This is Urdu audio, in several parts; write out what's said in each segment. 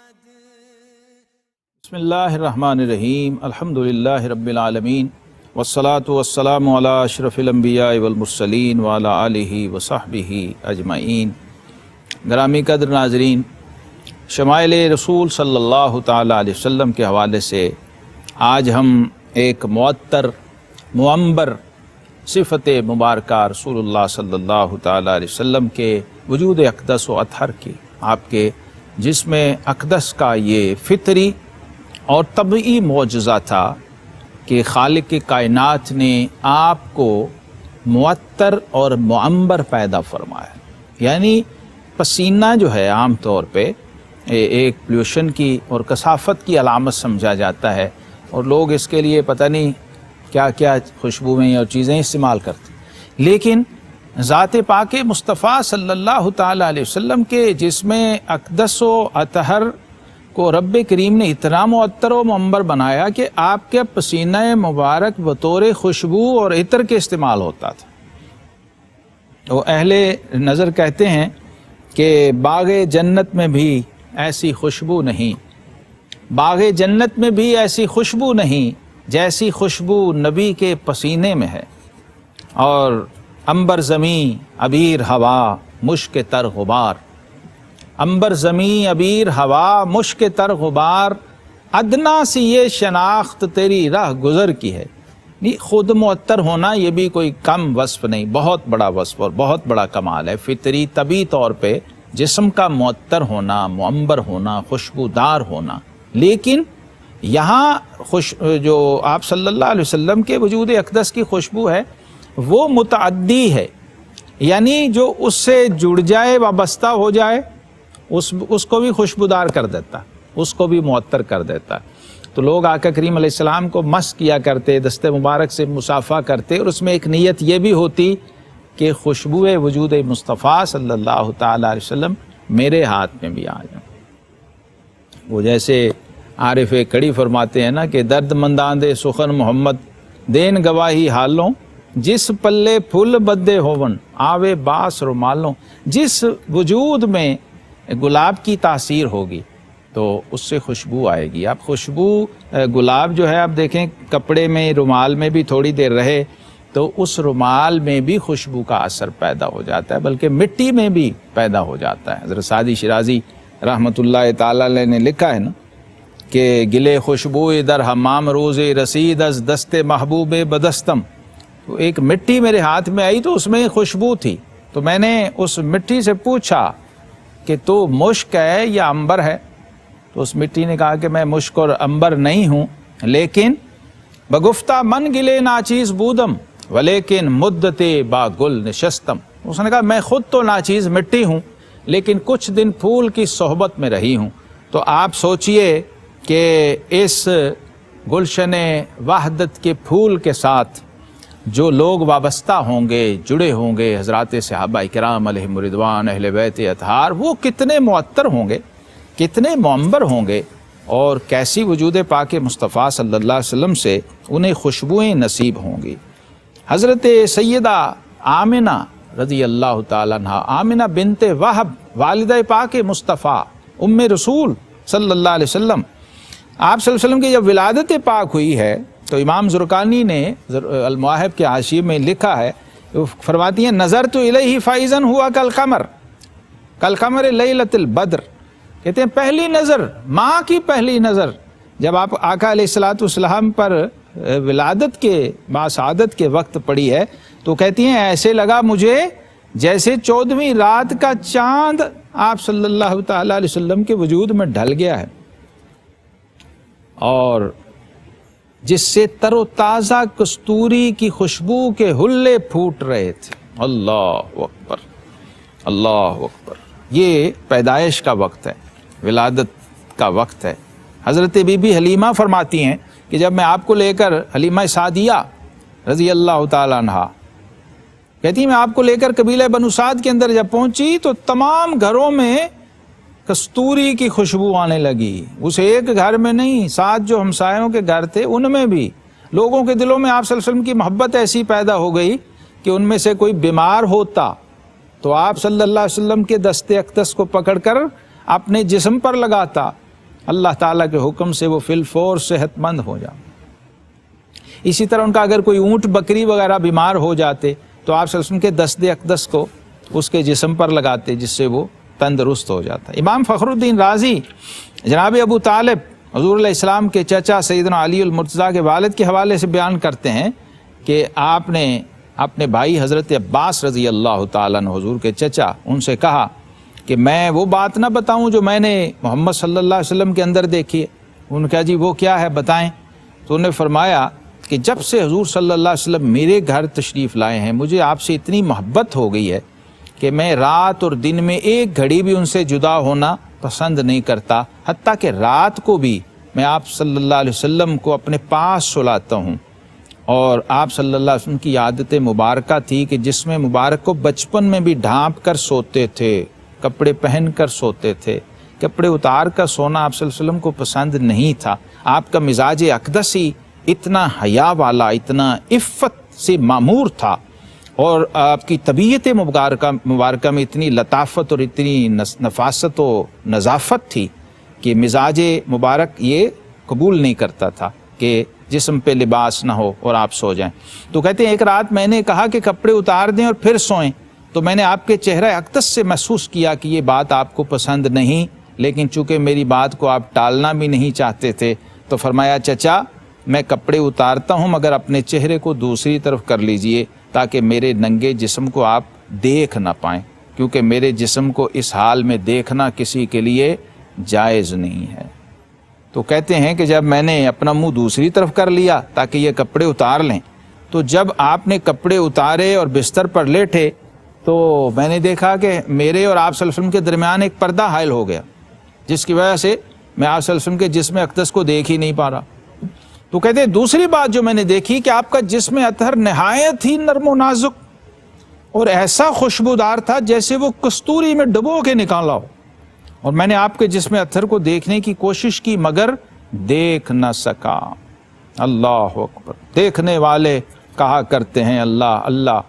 بسم اللہ الرحمن الرحیم الحمدللہ رب العالمین والصلاة والسلام علی اشرف الانبیاء والمرسلین وعلی آلہ وصحبہ اجمعین۔ گرامی قدر ناظرین، شمائل رسول صلی اللہ تعالی علیہ وسلم کے حوالے سے آج ہم ایک معطر معمبر صفت مبارکہ رسول اللہ صلی اللہ تعالی علیہ وسلم کے وجود اقدس و اطہر کی، آپ کے جسم اقدس کا یہ فطری اور طبعی معجزہ تھا کہ خالق کائنات نے آپ کو معطر اور معمبر پیدا فرمایا۔ یعنی پسینہ جو ہے عام طور پہ ایک پلیوشن کی اور کثافت کی علامت سمجھا جاتا ہے، اور لوگ اس کے لیے پتہ نہیں کیا کیا خوشبوئیں اور چیزیں استعمال کرتے، لیکن ذات پاک مصطفیٰ صلی اللہ تعالی علیہ وسلم کے جسم اقدس و اطہر کو رب کریم نے اتنا معطر و معمبر بنایا کہ آپ کے پسینہ مبارک بطور خوشبو اور عطر کے استعمال ہوتا تھا۔ تو اہل نظر کہتے ہیں کہ باغ جنت میں بھی ایسی خوشبو نہیں، باغ جنت میں بھی ایسی خوشبو نہیں جیسی خوشبو نبی کے پسینے میں ہے، اور عنبر زمیں عبیر ہوا مشک تر غبار، عنبر زمیں عبیر ہوا مشک تر غبار، ادنا سی یہ شناخت تیری راہ گزر کی ہے۔ خود معطر ہونا یہ بھی کوئی کم وصف نہیں، بہت بڑا وصف اور بہت بڑا کمال ہے۔ فطری طبی طور پہ جسم کا معطر ہونا، معمبر ہونا، خوشبودار ہونا، لیکن یہاں جو آپ صلی اللہ علیہ وسلم کے وجود اقدس کی خوشبو ہے وہ متعدی ہے، یعنی جو اس سے جڑ جائے، وابستہ ہو جائے، اس کو بھی خوشبودار کر دیتا، اس کو بھی معطر کر دیتا۔ تو لوگ آقا کریم علیہ السلام کو مس کیا کرتے، دست مبارک سے مصافحہ کرتے، اور اس میں ایک نیت یہ بھی ہوتی کہ خوشبو وجود مصطفیٰ صلی اللہ تعالی علیہ وسلم میرے ہاتھ میں بھی آ جائے۔ وہ جیسے عارف کڑی فرماتے ہیں نا کہ درد منداں دے سخن محمد دین گواہی حالوں، جس پلے پھول بدے ہوون آوے باس رومالوں۔ جس وجود میں گلاب کی تاثیر ہوگی تو اس سے خوشبو آئے گی۔ اب خوشبو گلاب جو ہے، آپ دیکھیں کپڑے میں، رومال میں بھی تھوڑی دیر رہے تو اس رومال میں بھی خوشبو کا اثر پیدا ہو جاتا ہے، بلکہ مٹی میں بھی پیدا ہو جاتا ہے۔ حضرت سعدی شیرازی رحمۃ اللہ تعالی علیہ نے لکھا ہے نا کہ گلے خوشبو در حمام روز رسید از دست محبوب بدستم۔ تو ایک مٹی میرے ہاتھ میں آئی تو اس میں خوشبو تھی، تو میں نے اس مٹی سے پوچھا کہ تو مشک ہے یا عنبر ہے؟ تو اس مٹی نے کہا کہ میں مشک اور عنبر نہیں ہوں، لیکن بگفتہ من گلے ناچیز بودم ولیکن مدت با گل نشستم۔ اس نے کہا میں خود تو ناچیز مٹی ہوں، لیکن کچھ دن پھول کی صحبت میں رہی ہوں۔ تو آپ سوچئے کہ اس گلشن وحدت کے پھول کے ساتھ جو لوگ وابستہ ہوں گے، جڑے ہوں گے، حضرات صحابہ کرام علیہم رضوان، اہل بیت اطہار، وہ کتنے معطر ہوں گے، کتنے معمبر ہوں گے، اور کیسی وجود پاک مصطفیٰ صلی اللہ علیہ وسلم سے انہیں خوشبوئیں نصیب ہوں گی۔ حضرت سیدہ آمنہ رضی اللہ تعالیٰ عنہ، آمنہ بنت وہب، والدہ پاک مصطفیٰ، ام رسول صلی اللہ علیہ وسلم، آپ صلی اللہ علیہ وسلم کی جب ولادت پاک ہوئی ہے تو امام زرقانی نے المواہب کے حاشیے میں لکھا ہے، وہ فرماتی ہیں نظرت الیہ فائزن ہوا کالقمر، کالقمر لیلۃ البدر۔ کہتے ہیں پہلی نظر، ماں کی پہلی نظر جب آپ آقا علیہ الصلوۃ والسلام پر ولادت کے باسعادت کے وقت پڑی ہے تو کہتی ہیں ایسے لگا مجھے جیسے 14ویں رات کا چاند آپ صلی اللہ تعالی علیہ وسلم کے وجود میں ڈھل گیا ہے، اور جس سے تر و تازہ کستوری کی خوشبو کے حلے پھوٹ رہے تھے۔ اللہ اکبر، اللہ اکبر۔ یہ پیدائش کا وقت ہے، ولادت کا وقت ہے۔ حضرت بی بی حلیمہ فرماتی ہیں کہ جب میں آپ کو لے کر، حلیمہ سعدیہ رضی اللہ تعالیٰ عنہا کہتی ہیں میں آپ کو لے کر قبیلہ بنو سعد کے اندر جب پہنچی تو تمام گھروں میں کستوری کی خوشبو آنے لگی۔ اس ایک گھر میں نہیں، ساتھ جو ہمسایوں کے گھر تھے ان میں بھی لوگوں کے دلوں میں آپ صلی اللہ علیہ وسلم کی محبت ایسی پیدا ہو گئی کہ ان میں سے کوئی بیمار ہوتا تو آپ صلی اللہ علیہ وسلم کے دست اقدس کو پکڑ کر اپنے جسم پر لگاتا، اللہ تعالیٰ کے حکم سے وہ فی الفور صحت مند ہو جائے۔ اسی طرح ان کا اگر کوئی اونٹ بکری وغیرہ بیمار ہو جاتے تو آپ صلی اللہ علیہ وسلم کے دست اقدس کو اس کے جسم پر لگاتے، جس سے وہ تندرست ہو جاتا۔ امام فخر الدین رازی جناب ابو طالب حضور علیہ السلام کے چچا سیدنا علی المرتضیٰ کے والد کے حوالے سے بیان کرتے ہیں کہ آپ نے اپنے بھائی حضرت عباس رضی اللہ تعالیٰ عنہ حضور کے چچا ان سے کہا کہ میں وہ بات نہ بتاؤں جو میں نے محمد صلی اللہ علیہ وسلم کے اندر دیکھی ہے۔ انہوں نے کہا جی وہ کیا ہے بتائیں۔ تو انہوں نے فرمایا کہ جب سے حضور صلی اللہ علیہ وسلم میرے گھر تشریف لائے ہیں مجھے آپ سے اتنی محبت ہو گئی ہے کہ میں رات اور دن میں ایک گھڑی بھی ان سے جدا ہونا پسند نہیں کرتا، حتیٰ کہ رات کو بھی میں آپ صلی اللہ علیہ وسلم کو اپنے پاس سلاتا ہوں۔ اور آپ صلی اللہ علیہ وسلم کی عادت مبارکہ تھی کہ جسم مبارک کو بچپن میں بھی ڈھانپ کر سوتے تھے، کپڑے پہن کر سوتے تھے، کپڑے اتار کر سونا آپ صلی اللہ علیہ وسلم کو پسند نہیں تھا۔ آپ کا مزاج اقدس ہی اتنا حیا والا، اتنا عفت سے معمور تھا، اور آپ کی طبیعت مبارکہ میں اتنی لطافت اور اتنی نفاست و نظافت تھی کہ مزاج مبارک یہ قبول نہیں کرتا تھا کہ جسم پہ لباس نہ ہو اور آپ سو جائیں۔ تو کہتے ہیں ایک رات میں نے کہا کہ کپڑے اتار دیں اور پھر سوئیں، تو میں نے آپ کے چہرہ اقدس سے محسوس کیا کہ یہ بات آپ کو پسند نہیں، لیکن چونکہ میری بات کو آپ ٹالنا بھی نہیں چاہتے تھے تو فرمایا چچا میں کپڑے اتارتا ہوں مگر اپنے چہرے کو دوسری طرف کر لیجئے تاکہ میرے ننگے جسم کو آپ دیکھ نہ پائیں، کیونکہ میرے جسم کو اس حال میں دیکھنا کسی کے لیے جائز نہیں ہے۔ تو کہتے ہیں کہ جب میں نے اپنا منہ دوسری طرف کر لیا تاکہ یہ کپڑے اتار لیں، تو جب آپ نے کپڑے اتارے اور بستر پر لیٹے تو میں نے دیکھا کہ میرے اور آپ صلی اللہ علیہ وسلم کے درمیان ایک پردہ حائل ہو گیا، جس کی وجہ سے میں آپ صلی اللہ علیہ وسلم کے جسم اقدس کو دیکھ ہی نہیں پا رہا۔ تو کہتے ہیں دوسری بات جو میں نے دیکھی کہ آپ کا جسم اطہر نہایت ہی نرم و نازک اور ایسا خوشبودار تھا جیسے وہ کستوری میں ڈبو کے نکالا ہو، اور میں نے آپ کے جسم اطہر کو دیکھنے کی کوشش کی مگر دیکھ نہ سکا۔ اللہ اکبر۔ دیکھنے والے کہا کرتے ہیں اللہ اللہ،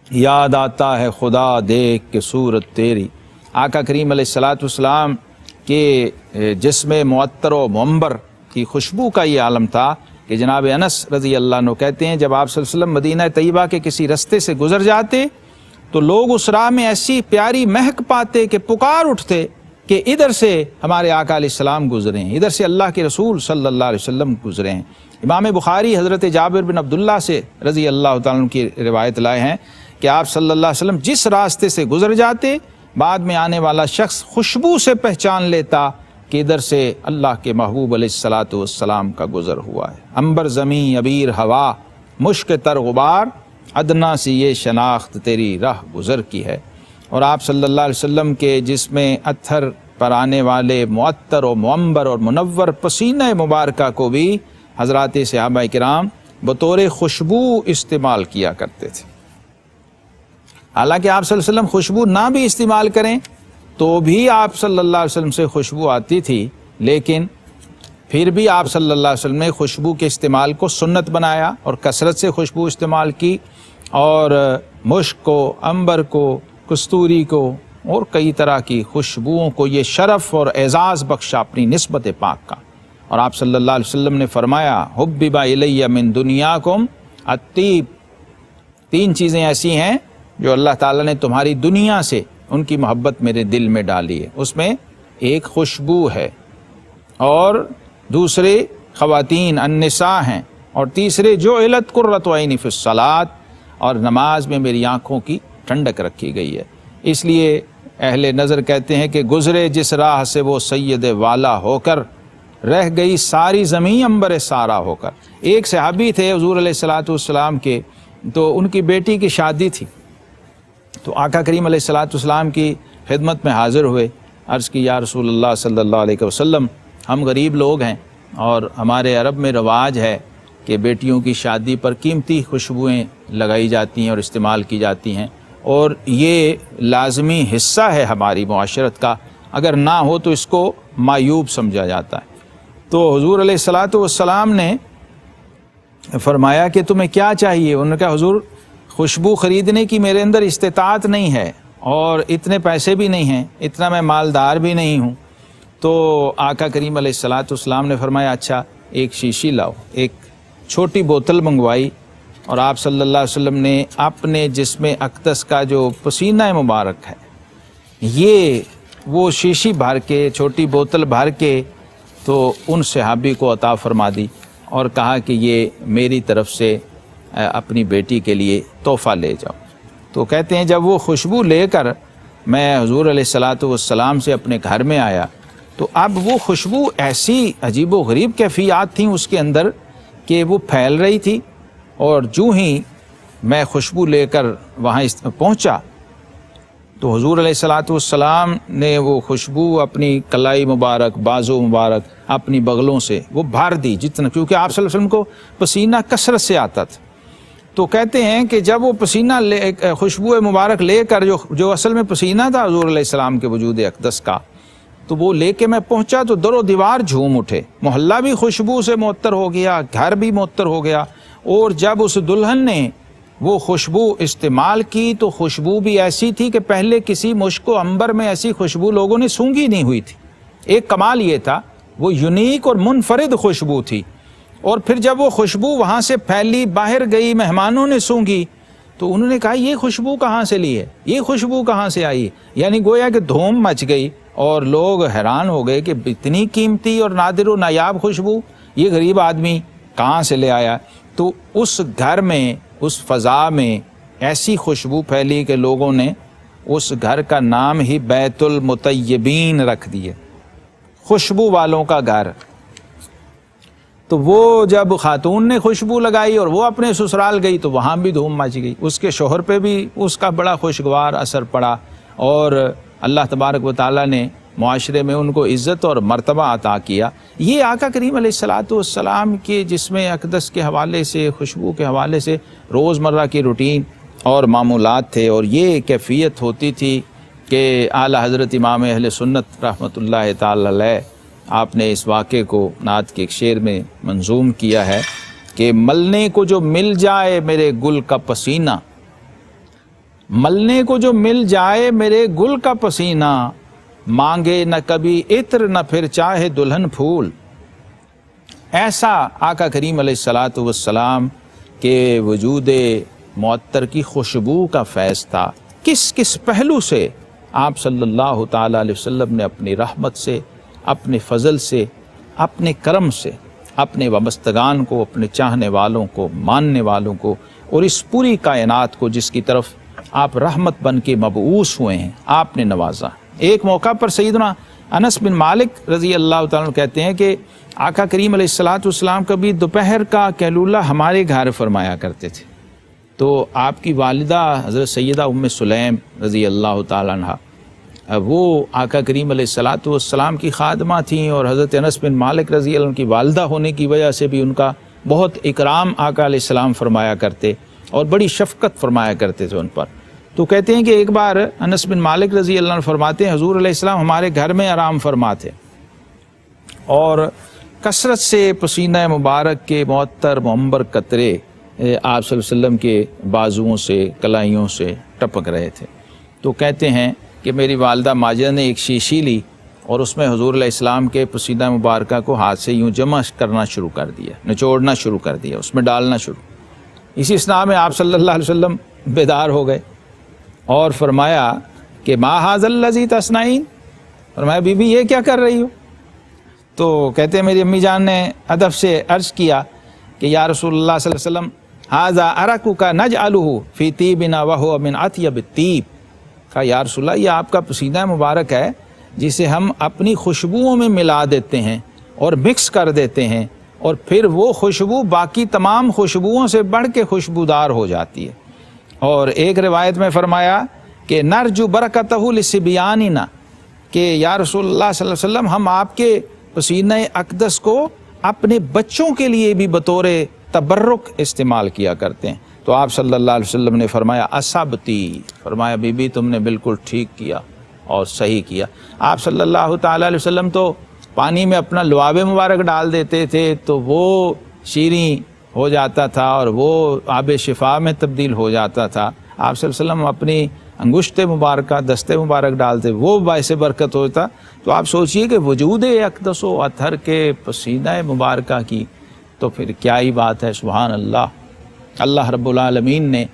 یاد آتا ہے خدا دیکھ کے صورت تیری۔ آقا کریم علیہ الصلوۃ والسلام کے جسم معطر و منبر کی خوشبو کا یہ عالم تھا کہ جناب انس رضی اللہ عنہ کہتے ہیں جب آپ صلی اللہ علیہ وسلم مدینہ طیبہ کے کسی رستے سے گزر جاتے تو لوگ اس راہ میں ایسی پیاری مہک پاتے کہ پکار اٹھتے کہ ادھر سے ہمارے آقا علیہ السلام گزرے ہیں، ادھر سے اللہ کے رسول صلی اللہ علیہ وسلم گزرے ہیں۔ امام بخاری حضرت جابر بن عبداللہ سے رضی اللہ تعالیٰ عنہ کی روایت لائے ہیں کہ آپ صلی اللہ علیہ وسلم جس راستے سے گزر جاتے بعد میں آنے والا شخص خوشبو سے پہچان لیتا کہ ادھر سے اللہ کے محبوب علیہ الصلوۃ والسلام کا گزر ہوا ہے۔ عنبر زمیں عبیر ہوا مشک تر غبار، ادنا سی یہ شناخت تیری راہ گزر کی ہے۔ اور آپ صلی اللہ علیہ وسلم کے جسم اطہر پر آنے والے معطر و معمبر اور منور پسینہ مبارکہ کو بھی حضرات صحابہ کرام بطور خوشبو استعمال کیا کرتے تھے۔ حالانکہ آپ صلی اللہ علیہ وسلم خوشبو نہ بھی استعمال کریں تو بھی آپ صلی اللہ علیہ وسلم سے خوشبو آتی تھی، لیکن پھر بھی آپ صلی اللہ علیہ وسلم نے خوشبو کے استعمال کو سنت بنایا اور کثرت سے خوشبو استعمال کی، اور مشک کو، عنبر کو، کستوری کو اور کئی طرح کی خوشبوؤں کو یہ شرف اور اعزاز بخشا اپنی نسبت پاک کا۔ اور آپ صلی اللہ علیہ وسلم نے فرمایا حبب الی من دنیاکم الطیب، تین چیزیں ایسی ہیں جو اللہ تعالیٰ نے تمہاری دنیا سے ان کی محبت میرے دل میں ڈالی ہے، اس میں ایک خوشبو ہے، اور دوسرے خواتین النساء ہیں، اور تیسرے جعلت قرۃ عینی فی الصلاۃ، اور نماز میں میری آنکھوں کی ٹھنڈک رکھی گئی ہے۔ اس لیے اہل نظر کہتے ہیں کہ گزرے جس راہ سے وہ سید والا ہو کر، رہ گئی ساری زمین عنبر سارا ہو کر۔ ایک صحابی تھے حضور علیہ الصلوۃ والسلام کے، تو ان کی بیٹی کی شادی تھی، تو آقا کریم علیہ الصلوۃ والسلام کی خدمت میں حاضر ہوئے، عرض کی یا رسول اللہ صلی اللہ علیہ وسلم، ہم غریب لوگ ہیں اور ہمارے عرب میں رواج ہے کہ بیٹیوں کی شادی پر قیمتی خوشبوئیں لگائی جاتی ہیں اور استعمال کی جاتی ہیں، اور یہ لازمی حصہ ہے ہماری معاشرت کا، اگر نہ ہو تو اس کو معیوب سمجھا جاتا ہے۔ تو حضور علیہ الصلوۃ والسلام نے فرمایا کہ تمہیں کیا چاہیے؟ انہوں نے کہا حضور خوشبو خریدنے کی میرے اندر استطاعت نہیں ہے اور اتنے پیسے بھی نہیں ہیں، اتنا میں مالدار بھی نہیں ہوں، تو آقا کریم علیہ الصلاۃ والسلام نے فرمایا اچھا ایک شیشی لاؤ، ایک چھوٹی بوتل منگوائی، اور آپ صلی اللہ علیہ وسلم نے اپنے جسم اقدس کا جو پسینہ مبارک ہے یہ وہ شیشی بھر کے، چھوٹی بوتل بھر کے تو ان صحابی کو عطا فرما دی، اور کہا کہ یہ میری طرف سے اپنی بیٹی کے لیے تحفہ لے جاؤ۔ تو کہتے ہیں جب وہ خوشبو لے کر میں حضور علیہ الصلاۃ والسلام سے اپنے گھر میں آیا تو اب وہ خوشبو ایسی عجیب و غریب کیفیات تھیں اس کے اندر کہ وہ پھیل رہی تھی، اور جو ہی میں خوشبو لے کر وہاں پہنچا تو حضور علیہ الصلاۃ والسلام نے وہ خوشبو اپنی کلائی مبارک، بازو مبارک، اپنی بغلوں سے وہ بھر دی جتنا، کیونکہ آپ صلی اللہ علیہ وسلم کو پسینہ کثرت سے آتا تھا۔ تو کہتے ہیں کہ جب وہ پسینہ خوشبو مبارک لے کر جو اصل میں پسینہ تھا حضور علیہ السلام کے وجود اقدس کا، تو وہ لے کے میں پہنچا تو در و دیوار جھوم اٹھے، محلہ بھی خوشبو سے معطر ہو گیا، گھر بھی معطر ہو گیا، اور جب اس دلہن نے وہ خوشبو استعمال کی تو خوشبو بھی ایسی تھی کہ پہلے کسی مشک و عنبر میں ایسی خوشبو لوگوں نے سونگھی نہیں ہوئی تھی۔ ایک کمال یہ تھا وہ یونیک اور منفرد خوشبو تھی، اور پھر جب وہ خوشبو وہاں سے پھیلی باہر گئی، مہمانوں نے سونگھی تو انہوں نے کہا یہ خوشبو کہاں سے لی ہے، یہ خوشبو کہاں سے آئی، یعنی گویا کہ دھوم مچ گئی، اور لوگ حیران ہو گئے کہ اتنی قیمتی اور نادر و نایاب خوشبو یہ غریب آدمی کہاں سے لے آیا۔ تو اس گھر میں، اس فضا میں ایسی خوشبو پھیلی کہ لوگوں نے اس گھر کا نام ہی بیت المطیبین رکھ دیا، خوشبو والوں کا گھر۔ تو وہ جب خاتون نے خوشبو لگائی اور وہ اپنے سسرال گئی تو وہاں بھی دھوم مچ گئی، اس کے شوہر پہ بھی اس کا بڑا خوشگوار اثر پڑا، اور اللہ تبارک و تعالیٰ نے معاشرے میں ان کو عزت اور مرتبہ عطا کیا۔ یہ آقا کریم علیہ الصلاۃ والسلام کے جسم اقدس کے حوالے سے، خوشبو کے حوالے سے روزمرہ کی روٹین اور معمولات تھے، اور یہ کیفیت ہوتی تھی کہ اعلیٰ حضرت امام اہل سنت رحمۃ اللہ تعالی علیہ آپ نے اس واقعے کو نعت کے ایک شعر میں منظوم کیا ہے کہ ملنے کو جو مل جائے میرے گل کا پسینہ، ملنے کو جو مل جائے میرے گل کا پسینہ، مانگے نہ کبھی عطر نہ پھر چاہے دلہن پھول۔ ایسا آقا کریم علیہ الصلاۃ والسلام کے وجود معطر کی خوشبو کا فیض تھا۔ کس کس پہلو سے آپ صلی اللہ تعالیٰ علیہ وسلم نے اپنی رحمت سے، اپنے فضل سے، اپنے کرم سے اپنے وابستگان کو، اپنے چاہنے والوں کو، ماننے والوں کو، اور اس پوری کائنات کو جس کی طرف آپ رحمت بن کے مبعوث ہوئے ہیں، آپ نے نوازا۔ ایک موقع پر سیدنا انس بن مالک رضی اللہ تعالیٰ عنہ کہتے ہیں کہ آقا کریم علیہ الصلاۃ والسلام کبھی دوپہر کا قیلولہ ہمارے گھر فرمایا کرتے تھے، تو آپ کی والدہ حضرت سیدہ ام سلیم رضی اللہ تعالیٰ عنہ وہ آقا کریم علیہ الصلاۃ والسلام کی خادمہ تھیں، اور حضرت انس بن مالک رضی اللہ عنہ کی والدہ ہونے کی وجہ سے بھی ان کا بہت اکرام آقا علیہ السلام فرمایا کرتے اور بڑی شفقت فرمایا کرتے تھے ان پر۔ تو کہتے ہیں کہ ایک بار انس بن مالک رضی اللہ عنہ فرماتے ہیں حضور علیہ السلام ہمارے گھر میں آرام فرماتے، اور کثرت سے پسینہ مبارک کے معطر معمبر قطرے آپ صلی اللہ علیہ وسلم کے بازوؤں سے، کلائیوں سے ٹپک رہے تھے۔ تو کہتے ہیں کہ میری والدہ ماجدہ نے ایک شیشی لی اور اس میں حضور علیہ السلام کے پسینہ مبارکہ کو ہاتھ سے یوں جمع کرنا شروع کر دیا، نچوڑنا شروع کر دیا، اس میں ڈالنا شروع۔ اسی اثناء میں آپ صلی اللہ علیہ وسلم بیدار ہو گئے اور فرمایا کہ ما ھذا الذی تصنعین، فرمایا بی بی یہ کیا کر رہی ہو؟ تو کہتے ہیں میری امی جان نے ادب سے عرض کیا کہ یا رسول اللہ صلی اللہ علیہ وسلم ھذا عرقک نجعلہ فی طیبنا وہو من اطیب الطیب، کہا یا رسول اللہ یہ آپ کا پسینہ مبارک ہے جسے ہم اپنی خوشبوؤں میں ملا دیتے ہیں اور مکس کر دیتے ہیں، اور پھر وہ خوشبو باقی تمام خوشبوؤں سے بڑھ کے خوشبودار ہو جاتی ہے۔ اور ایک روایت میں فرمایا کہ نرجو برکتہ لصبیاننا، کہ یا رسول اللہ صلی اللہ علیہ وسلم ہم آپ کے پسینہ اقدس کو اپنے بچوں کے لیے بھی بطور تبرک استعمال کیا کرتے ہیں۔ تو آپ صلی اللہ علیہ وسلم نے فرمایا اصبتی، فرمایا بی بی تم نے بالکل ٹھیک کیا اور صحیح کیا۔ آپ صلی اللہ تعالیٰ علیہ وسلم تو پانی میں اپنا لعاب مبارک ڈال دیتے تھے تو وہ شیریں ہو جاتا تھا اور وہ آب شفا میں تبدیل ہو جاتا تھا۔ آپ صلی اللہ علیہ وسلم اپنی انگشت مبارکہ دست مبارک ڈالتے وہ باعث برکت ہوتا، تو آپ سوچئے کہ وجود اقدس و اطہر کے پسینہ مبارکہ کی تو پھر کیا ہی بات ہے۔ سبحان اللہ۔ اللہ رب العالمین نے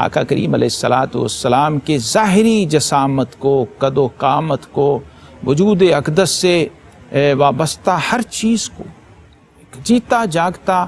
آقا کریم علیہ السلام کے ظاہری جسامت کو، قد و قامت کو، وجود اقدس سے وابستہ ہر چیز کو جیتا جاگتا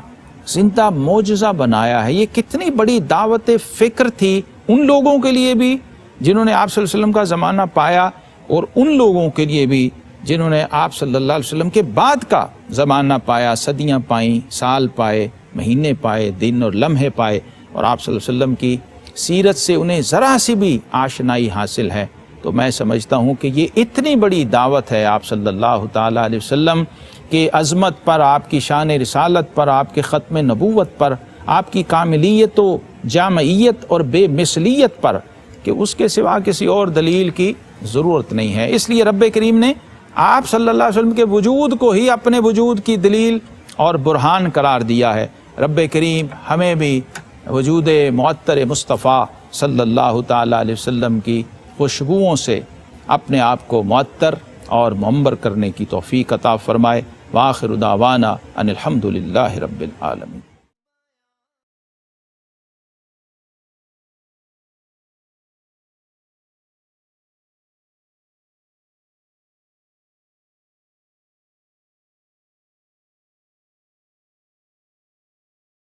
زندہ معجزہ بنایا ہے۔ یہ کتنی بڑی دعوت فکر تھی ان لوگوں کے لیے بھی جنہوں نے آپ صلی اللہ علیہ وسلم کا زمانہ پایا، اور ان لوگوں کے لیے بھی جنہوں نے آپ صلی اللہ علیہ وسلم کے بعد کا زمانہ پایا، صدیاں پائیں، سال پائے، مہینے پائے، دن اور لمحے پائے، اور آپ صلی اللہ علیہ وسلم کی سیرت سے انہیں ذرا سی بھی آشنائی حاصل ہے۔ تو میں سمجھتا ہوں کہ یہ اتنی بڑی دعوت ہے آپ صلی اللہ تعالیٰ علیہ وسلم کے عظمت پر، آپ کی شان رسالت پر، آپ کے ختم نبوت پر، آپ کی کاملیت و جامعیت اور بے مثلیت پر، کہ اس کے سوا کسی اور دلیل کی ضرورت نہیں ہے۔ اس لیے رب کریم نے آپ صلی اللہ علیہ وسلم کے وجود کو ہی اپنے وجود کی دلیل اور برہان قرار دیا ہے۔ رب کریم ہمیں بھی وجود معطر مصطفیٰ صلی اللہ تعالیٰ علیہ وسلم کی خوشبوؤں سے اپنے آپ کو معطر اور معمر کرنے کی توفیق عطا فرمائے۔ وآخر دعوانا ان الحمد للہ رب العالمین۔